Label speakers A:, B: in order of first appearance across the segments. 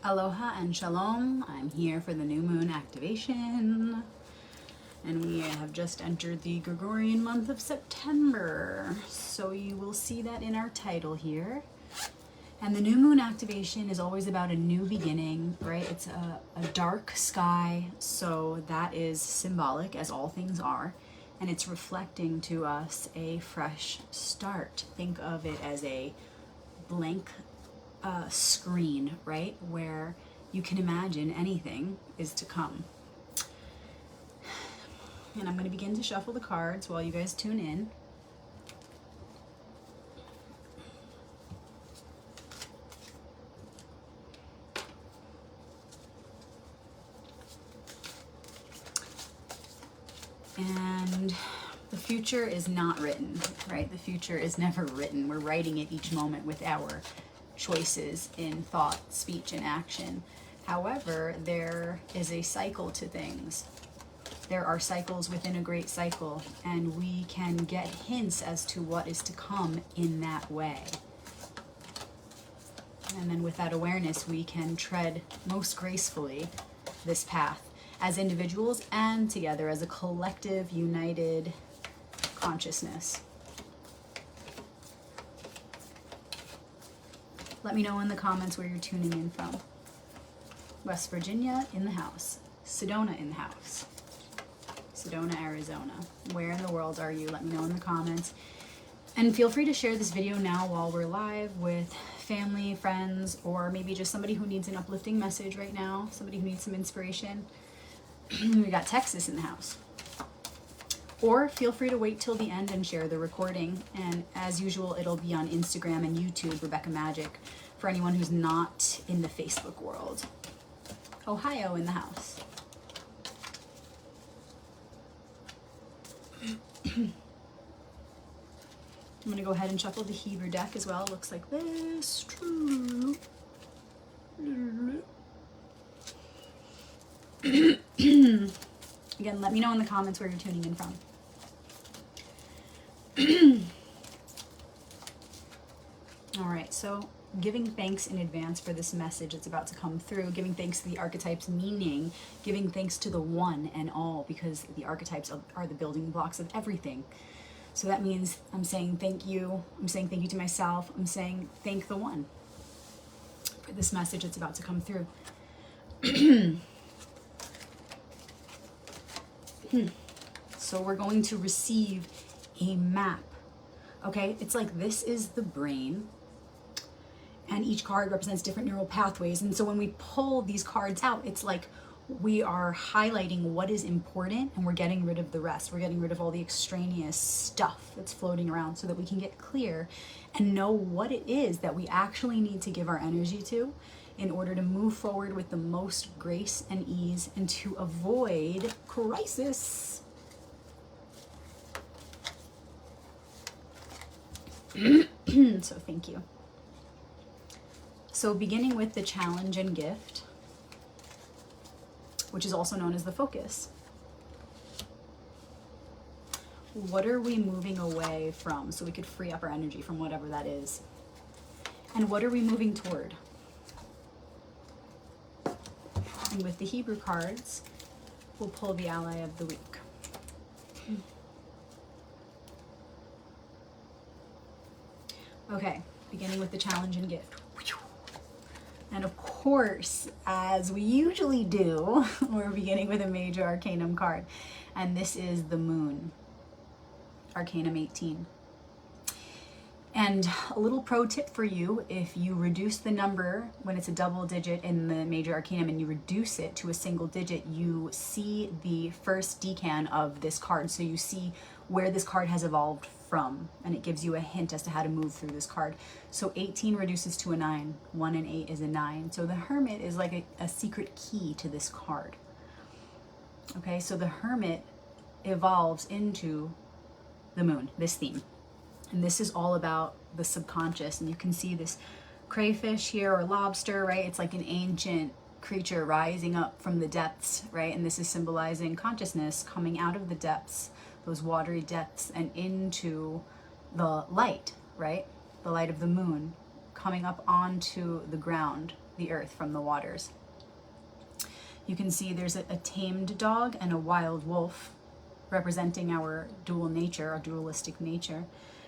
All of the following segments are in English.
A: Aloha and shalom. I'm here for the new moon activation. And we have just entered the Gregorian month of September. So you will see that in our title here. And the new moon activation is always about a new beginning, right? It's a dark sky, so that is symbolic, as all things are. And it's reflecting to us a fresh start. Think of it as a blank screen, right? Where you can imagine anything is to come. And I'm going to begin to shuffle the cards while you guys tune in. And the future is not written, right? The future is never written. We're writing it each moment with our choices in thought, speech, and action. However, there is a cycle to things. There are cycles within a great cycle, and we can get hints as to what is to come in that way. And then with that awareness, we can tread most gracefully this path as individuals and together as a collective, united consciousness. Let me know in the comments where you're tuning in from. West Virginia in the house. Sedona in the house. Sedona, Arizona. Where in the world are you? Let me know in the comments. And feel free to share this video now while we're live with family, friends, or maybe just somebody who needs an uplifting message right now, somebody who needs some inspiration. We got Texas in the house. Or feel free to wait till the end and share the recording. And as usual, it'll be on Instagram and YouTube, Rebecca Magic, for anyone who's not in the Facebook world. Ohio in the house. I'm going to go ahead and shuffle the Hebrew deck as well. It looks like this. Again, let me know in the comments where you're tuning in from. All right, so giving thanks in advance for this message that's about to come through, giving thanks to the archetypes, meaning giving thanks to the one and all, because the archetypes are the building blocks of everything. So that means I'm saying thank you. I'm saying thank you to myself. I'm saying thank the one for this message that's about to come through. So we're going to receive a map. Okay, it's like this is the brain, and each card represents different neural pathways. And so when we pull these cards out, it's like we are highlighting what is important and we're getting rid of the rest. We're getting rid of all the extraneous stuff that's floating around so that we can get clear and know what it is that we actually need to give our energy to in order to move forward with the most grace and ease and to avoid crisis. So thank you. So beginning with the challenge and gift, which is also known as the focus. What are we moving away from so we could free up our energy from whatever that is? And what are we moving toward? And with the Hebrew cards, we'll pull the ally of the week. Okay, beginning with the challenge and gift. And of course, as we usually do, we're beginning with a major arcanum card. And this is the moon, Arcanum 18. And a little pro tip for you, if you reduce the number when it's a double digit in the major arcanum and you reduce it to a single digit, you see the first decan of this card. So you see where this card has evolved from, and it gives you a hint as to how to move through this card. So 18 reduces to a 9. 1 and 8 is a 9. So the Hermit is like a secret key to this card. Okay, so the Hermit evolves into the moon, this theme. And this is all about the subconscious. And you can see this crayfish here, or lobster, right? It's like an ancient creature rising up from the depths, right? And this is symbolizing consciousness coming out of the depths, those watery depths, and into the light, right? The light of the moon, coming up onto the ground, the earth from the waters. You can see there's a tamed dog and a wild wolf, representing our dual nature, our dualistic nature,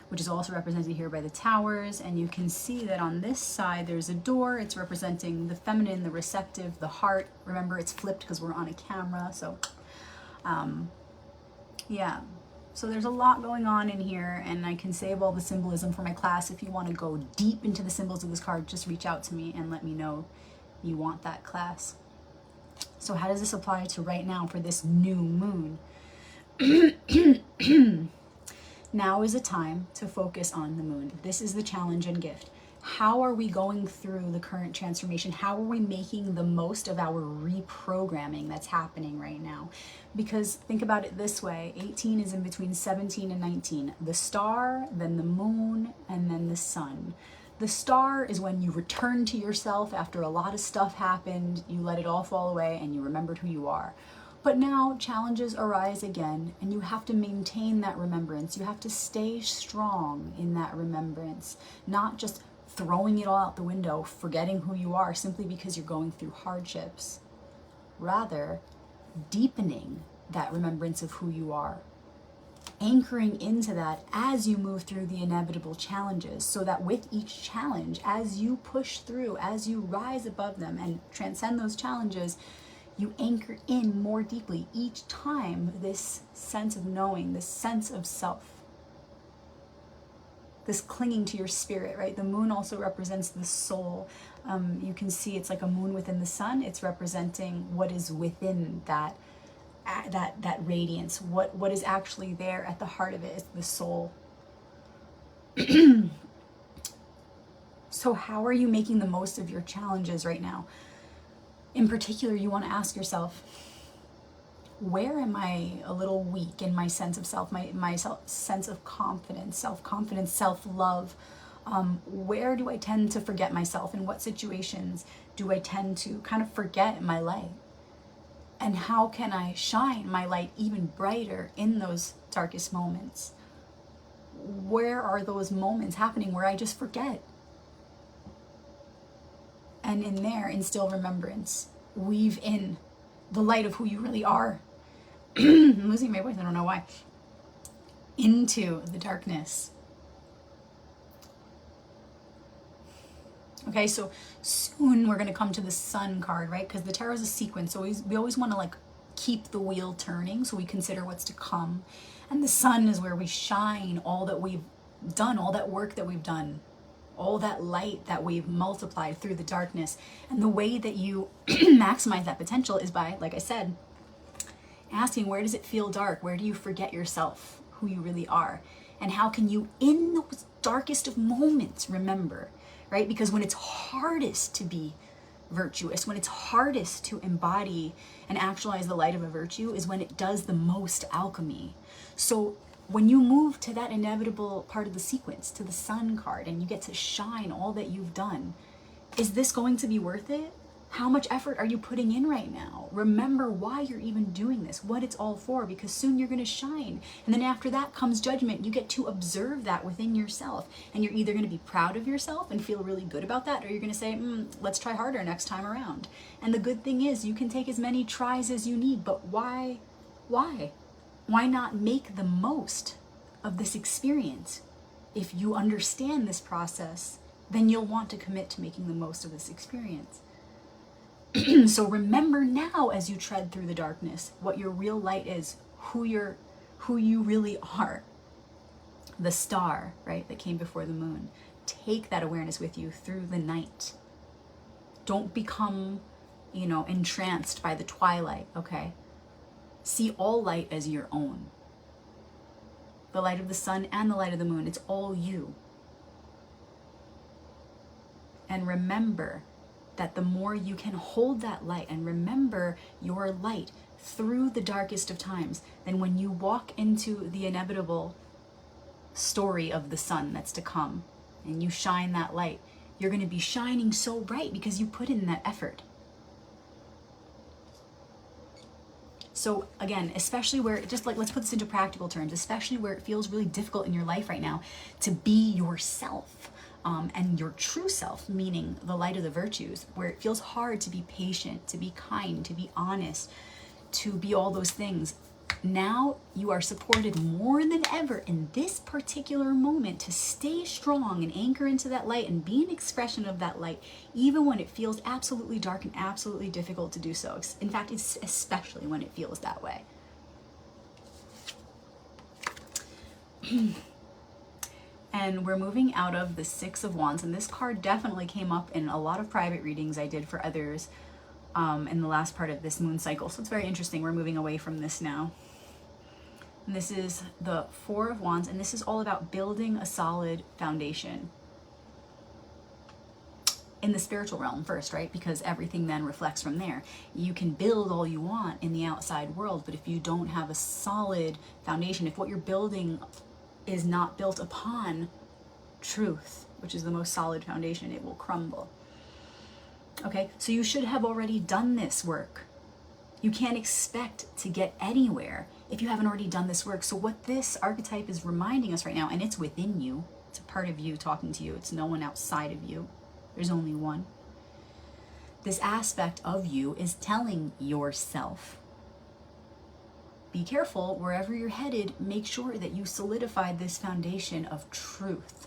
A: which is also represented here by the towers. And you can see that on this side there's a door. It's representing the feminine, the receptive, the heart. Remember, it's flipped because we're on a camera. So yeah, so there's a lot going on in here, and I can save all the symbolism for my class. If you want to go deep into the symbols of this card, just reach out to me and let me know you want that class. So how does this apply to right now for this new moon? Now is a time to focus on the moon. This is the challenge and gift. How are we going through the current transformation? How are we making the most of our reprogramming that's happening right now? Because think about it this way, 18 is in between 17 and 19. The star, then the moon, and then the sun. The star is when you return to yourself after a lot of stuff happened, you let it all fall away, and you remembered who you are. But now challenges arise again, and you have to maintain that remembrance. You have to stay strong in that remembrance, not just throwing it all out the window, forgetting who you are simply because you're going through hardships. Rather, deepening that remembrance of who you are, anchoring into that as you move through the inevitable challenges, so that with each challenge, as you push through, as you rise above them and transcend those challenges, you anchor in more deeply each time this sense of knowing, this sense of self, this clinging to your spirit, right? The moon also represents the soul. You can see it's like a moon within the sun. It's representing what is within that radiance, what is actually there at the heart of it is the soul. So how are you making the most of your challenges right now? In particular, you want to ask yourself, where am I a little weak in my sense of self, my sense of confidence, self-confidence, self-love? Where do I tend to forget myself? In what situations do I tend to kind of forget my light? And how can I shine my light even brighter in those darkest moments? Where are those moments happening where I just forget? And in there, instill remembrance. Weave in the light of who you really are. I'm losing my voice, I don't know why. Into the darkness. Okay, so soon we're going to come to the sun card, right? Because the tarot is a sequence, so we always want to like keep the wheel turning, so we consider what's to come. And the sun is where we shine all that we've done, all that work that we've done, all that light that we've multiplied through the darkness. And the way that you maximize that potential is by, like I said, asking, where does it feel dark? Where do you forget yourself, who you really are? And how can you, in those darkest of moments, remember, right? Because when it's hardest to be virtuous, when it's hardest to embody and actualize the light of a virtue, is when it does the most alchemy. So when you move to that inevitable part of the sequence, to the sun card, and you get to shine all that you've done, is this going to be worth it? How much effort are you putting in right now? Remember why you're even doing this, what it's all for, because soon you're going to shine. And then after that comes judgment. You get to observe that within yourself. And you're either going to be proud of yourself and feel really good about that, or you're going to say, let's try harder next time around. And the good thing is you can take as many tries as you need, but why? Why not make the most of this experience? If you understand this process, then you'll want to commit to making the most of this experience. So remember now, as you tread through the darkness, what your real light is, who you really are. The star, right, that came before the moon. Take that awareness with you through the night. Don't become, entranced by the twilight, okay? See all light as your own. The light of the sun and the light of the moon, it's all you. And remember that the more you can hold that light and remember your light through the darkest of times, then when you walk into the inevitable story of the sun that's to come and you shine that light, you're going to be shining so bright because you put in that effort. So again, especially where, just like, let's put this into practical terms, especially where it feels really difficult in your life right now to be yourself. and your true self, meaning the light of the virtues, where it feels hard to be patient, to be kind, to be honest, to be all those things. Now you are supported more than ever in this particular moment to stay strong and anchor into that light and be an expression of that light, even when it feels absolutely dark and absolutely difficult to do so. In fact, it's especially when it feels that way. And we're moving out of the Six of Wands, and this card definitely came up in a lot of private readings I did for others in the last part of this moon cycle. So it's very interesting. We're moving away from this now. And this is the Four of Wands, and this is all about building a solid foundation in the spiritual realm first, right? Because everything then reflects from there. You can build all you want in the outside world, but if you don't have a solid foundation, if what you're building is not built upon truth, which is the most solid foundation, it will crumble. Okay, so you should have already done this work. You can't expect to get anywhere if you haven't already done this work. So what this archetype is reminding us right now, and it's within you, it's a part of you talking to you, it's no one outside of you, there's only one. This aspect of you is telling yourself, be careful wherever you're headed, make sure that you solidify this foundation of truth.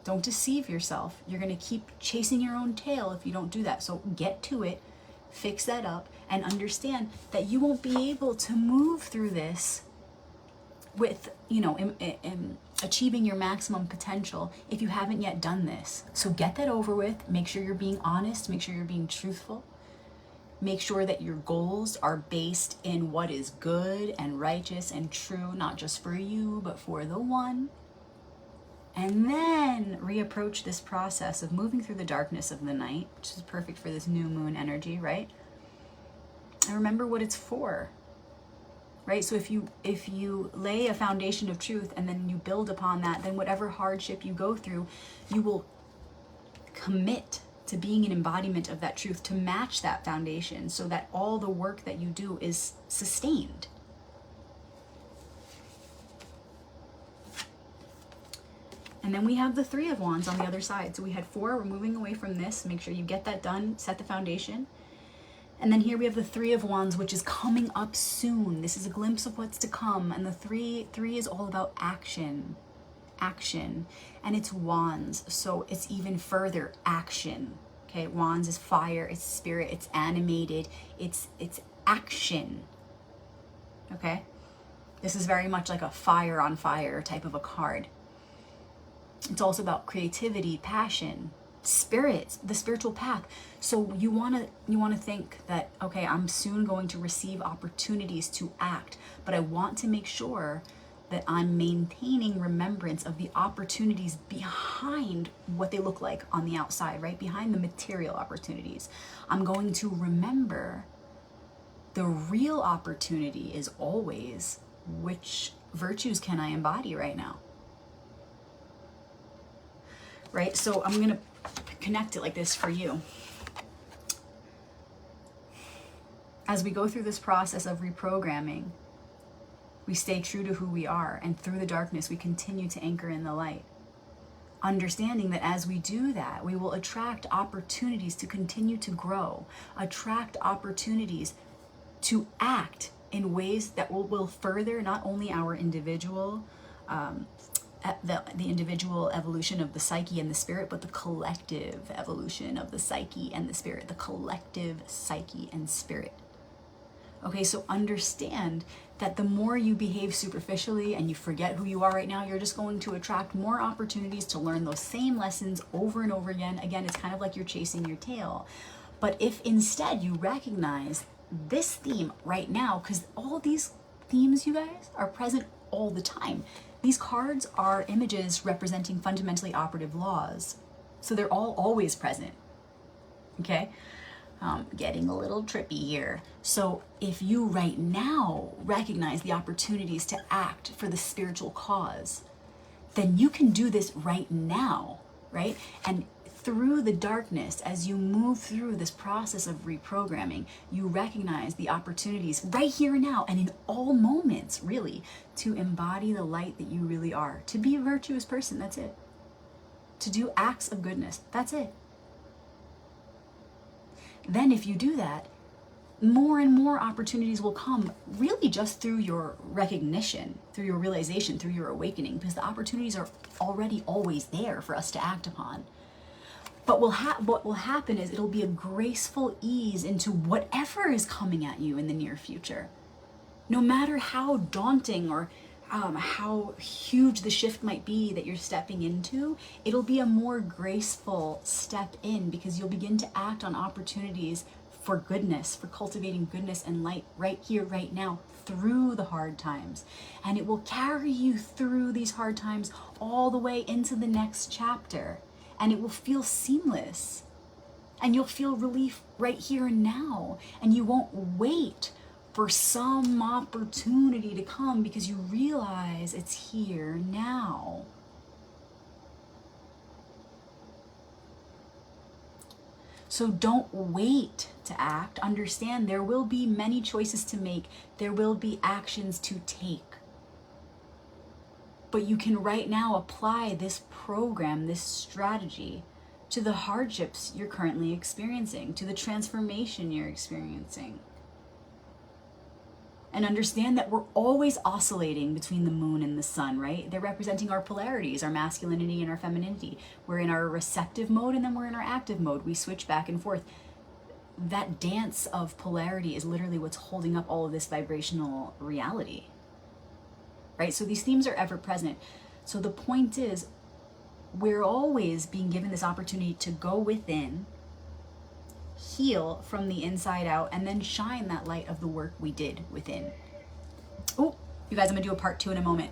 A: Don't deceive yourself. You're going to keep chasing your own tail if you don't do that. So get to it, fix that up, and understand that you won't be able to move through this with, achieving your maximum potential if you haven't yet done this. So get that over with. Make sure you're being honest. Make sure you're being truthful. Make sure that your goals are based in what is good and righteous and true, not just for you, but for the one. And then reapproach this process of moving through the darkness of the night, which is perfect for this new moon energy, right? And remember what it's for, right? So if you lay a foundation of truth and then you build upon that, then whatever hardship you go through, you will commit to being an embodiment of that truth to match that foundation so that all the work that you do is sustained. And then we have the Three of Wands on the other side. So we had four, we're moving away from this. Make sure you get that done, set the foundation. And then here we have the Three of Wands, which is coming up soon. This is a glimpse of what's to come. And the three is all about action, and it's wands. So it's even further action. Okay, wands is fire, it's spirit, it's animated, it's action. Okay, this is very much like a fire on fire type of a card. It's also about creativity, passion, spirit, the spiritual path. So you want to think that, okay, I'm soon going to receive opportunities to act, but I want to make sure that I'm maintaining remembrance of the opportunities behind what they look like on the outside, right? Behind the material opportunities. I'm going to remember the real opportunity is always, which virtues can I embody right now? Right? So I'm going to connect it like this for you. As we go through this process of reprogramming, we stay true to who we are, and through the darkness, we continue to anchor in the light. Understanding that as we do that, we will attract opportunities to continue to grow, attract opportunities to act in ways that will further not only our individual, the individual evolution of the psyche and the spirit, but the collective evolution of the psyche and the spirit, the collective psyche and spirit. Okay, so understand that the more you behave superficially and you forget who you are right now, you're just going to attract more opportunities to learn those same lessons over and over again. Again, it's kind of like you're chasing your tail. But if instead you recognize this theme right now, because all these themes, you guys, are present all the time. These cards are images representing fundamentally operative laws. So they're all always present. Okay? Getting a little trippy here. So if you right now recognize the opportunities to act for the spiritual cause, then you can do this right now, right? And through the darkness, as you move through this process of reprogramming, you recognize the opportunities right here and now and in all moments, really, to embody the light that you really are, to be a virtuous person. That's it. to do acts of goodness. That's it. Then if you do that, more and more opportunities will come, really just through your recognition, through your realization, through your awakening, because the opportunities are already always there for us to act upon. But what will happen is it'll be a graceful ease into whatever is coming at you in the near future. No matter how daunting or how huge the shift might be that you're stepping into, it'll be a more graceful step in, because you'll begin to act on opportunities for goodness, for cultivating goodness and light right here, right now, through the hard times. And it will carry you through these hard times all the way into the next chapter. And it will feel seamless. And you'll feel relief right here and now. And you won't wait for some opportunity to come, because you realize it's here now. So don't wait to act. Understand there will be many choices to make. There will be actions to take. But you can right now apply this program, this strategy, to the hardships you're currently experiencing, to the transformation you're experiencing. And understand that we're always oscillating between the moon and the sun, right? They're representing our polarities, our masculinity and our femininity. We're in our receptive mode and then we're in our active mode. We switch back and forth. That dance of polarity is literally what's holding up all of this vibrational reality, right? So these themes are ever present. So the point is, we're always being given this opportunity to go within, heal from the inside out, and then shine that light of the work we did within. Oh, you guys, I'm gonna do a part 2 in a moment.